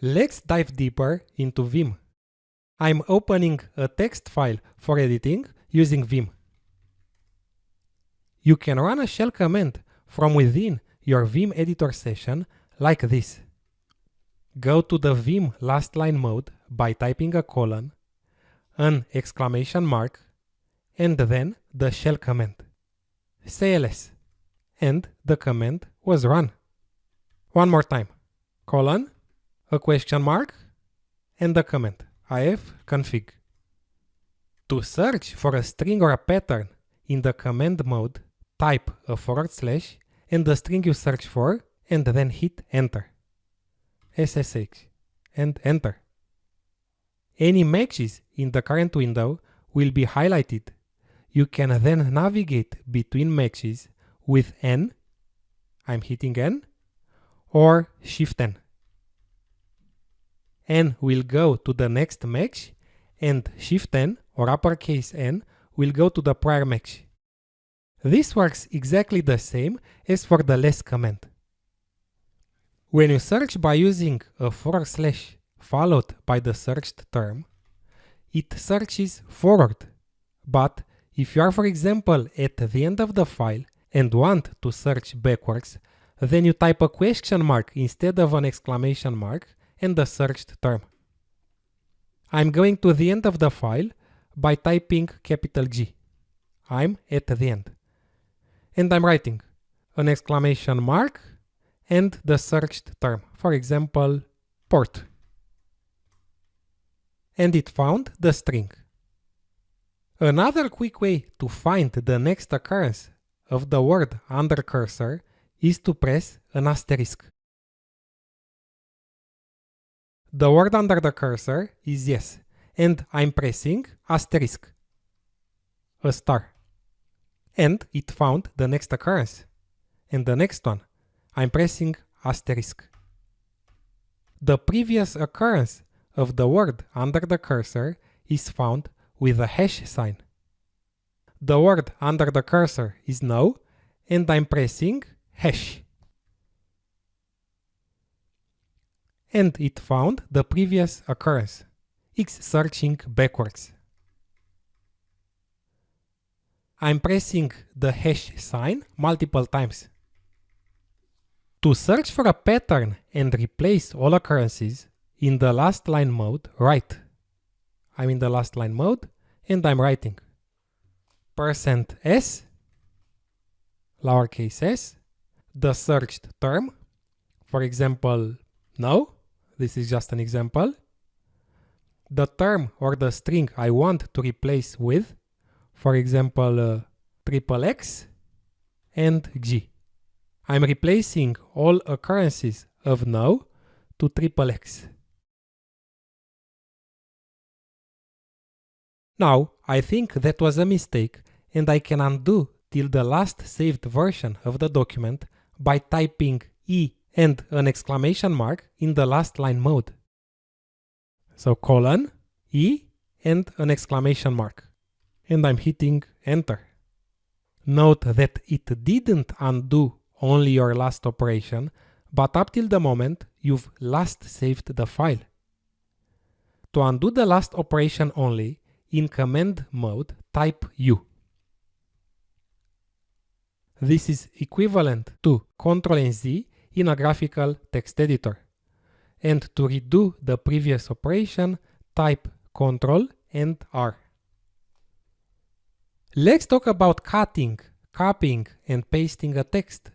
Let's dive deeper into VIM. I'm opening a text file for editing using VIM. You can run a shell command from within your VIM editor session like this. Go to the VIM last line mode by typing a colon, an exclamation mark, and then the shell command. Say ls, and the command was run. One more time, colon, a question mark, and the command ifconfig. To search for a string or a pattern in the command mode, type a / and the string you search for, and then hit enter. SSH and enter. Any matches in the current window will be highlighted. You can then navigate between matches with N, I'm hitting N, or Shift N. N will go to the next match, and Shift N or uppercase N will go to the prior match. This works exactly the same as for the less command. When you search by using a / followed by the searched term, it searches forward. But if you are, for example, at the end of the file and want to search backwards, then you type a question mark instead of an exclamation mark and the searched term. I'm going to the end of the file by typing capital G. I'm at the end. And I'm writing an exclamation mark and the searched term, for example, port. And it found the string. Another quick way to find the next occurrence of the word under cursor is to press an asterisk. The word under the cursor is yes, and I'm pressing asterisk, a star. And it found the next occurrence. And the next one, I'm pressing asterisk. The previous occurrence of the word under the cursor is found with a hash sign. The word under the cursor is no, and I'm pressing hash. And it found the previous occurrence. It's searching backwards. I'm pressing the hash sign multiple times. To search for a pattern and replace all occurrences, in the last line mode, write. I'm in the last line mode and I'm writing %s, lowercase s, the searched term, for example, no, this is just an example, the term or the string I want to replace with, for example, XXX and G. I'm replacing all occurrences of no to XXX. Now, I think that was a mistake and I can undo till the last saved version of the document by typing E and an exclamation mark in the last line mode. So colon, E and an exclamation mark. And I'm hitting enter. Note that it didn't undo only your last operation, but up till the moment you've last saved the file. To undo the last operation only, in command mode, type U. This is equivalent to Ctrl and Z in a graphical text editor. And to redo the previous operation, type Ctrl and R. Let's talk about cutting, copying, and pasting a text.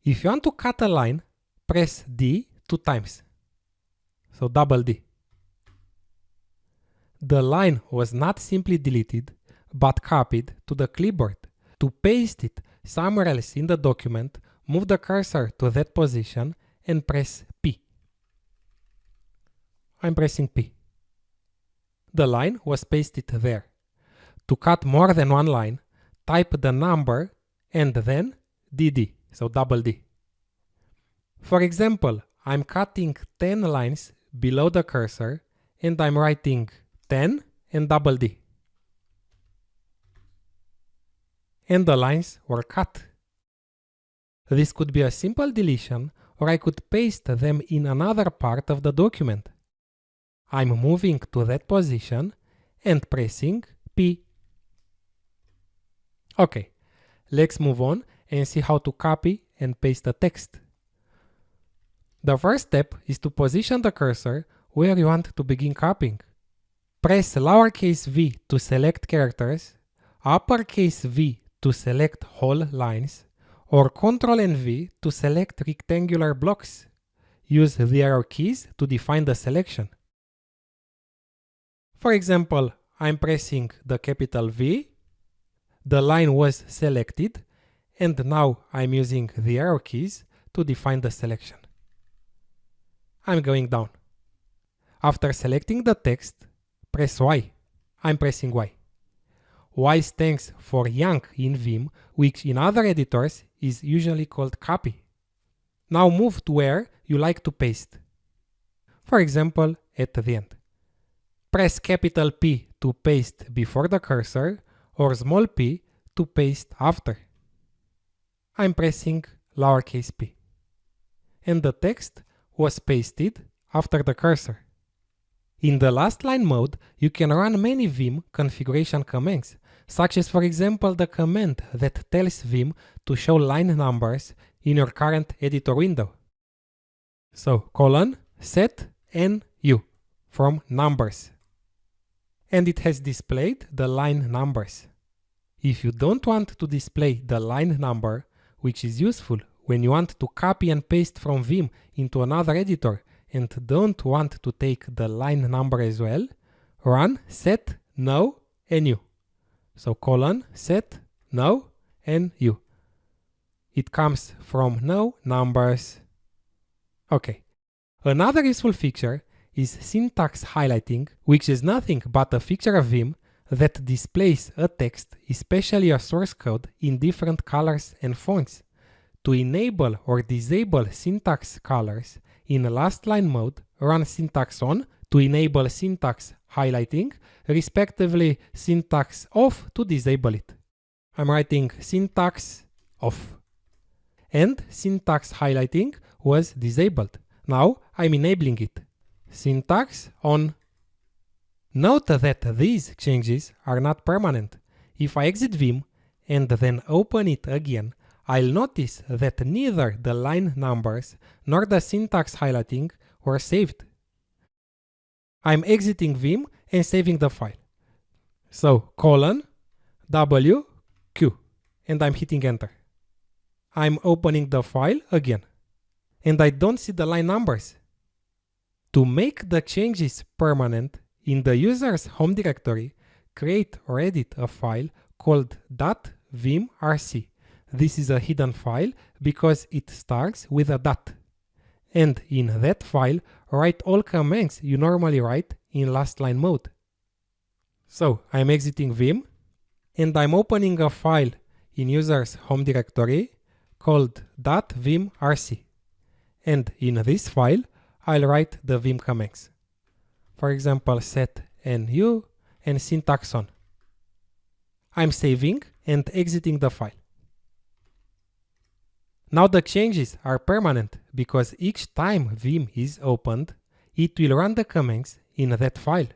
If you want to cut a line, press D 2 times. So double D. The line was not simply deleted, but copied to the clipboard. To paste it somewhere else in the document, move the cursor to that position and press P. I'm pressing P. The line was pasted there. To cut more than one line, type the number and then DD, so double D. For example, I'm cutting 10 lines below the cursor and I'm writing 10 and double D. And the lines were cut. This could be a simple deletion or I could paste them in another part of the document. I'm moving to that position and pressing P. Okay, let's move on and see how to copy and paste the text. The first step is to position the cursor where you want to begin copying. Press lowercase v to select characters, uppercase V to select whole lines, or Ctrl and V to select rectangular blocks. Use the arrow keys to define the selection. For example, I'm pressing the capital V, the line was selected, and now I'm using the arrow keys to define the selection. I'm going down. After selecting the text, press Y. I'm pressing Y. Y stands for yank in Vim, which in other editors is usually called copy. Now move to where you like to paste. For example, at the end. Press capital P to paste before the cursor or small p to paste after. I'm pressing lowercase p. And the text was pasted after the cursor. In the last line mode, you can run many Vim configuration commands, such as for example the command that tells Vim to show line numbers in your current editor window. So set NU from numbers. And it has displayed the line numbers. If you don't want to display the line number, which is useful when you want to copy and paste from Vim into another editor and don't want to take the line number as well, run set no NU. So set no NU. It comes from no numbers. Okay. Another useful feature is syntax highlighting, which is nothing but a feature of Vim that displays a text, especially a source code, in different colors and fonts. To enable or disable syntax colors in last line mode, run syntax on to enable syntax highlighting, respectively syntax off to disable it. I'm writing syntax off. And syntax highlighting was disabled. Now I'm enabling it. Syntax on. Note that these changes are not permanent. If I exit Vim and then open it again, I'll notice that neither the line numbers nor the syntax highlighting were saved. I'm exiting Vim and saving the file. So W, Q, and I'm hitting enter. I'm opening the file again, and I don't see the line numbers. To make the changes permanent, in the user's home directory, create or edit a file called .vimrc. This is a hidden file because it starts with a dot. And in that file, write all commands you normally write in last line mode. So I'm exiting Vim and I'm opening a file in user's home directory called .vimrc. And in this file, I'll write the Vim commands. For example, set NU and syntax on. I'm saving and exiting the file. Now the changes are permanent because each time Vim is opened, it will run the commands in that file.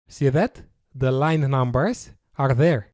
See that? The line numbers are there.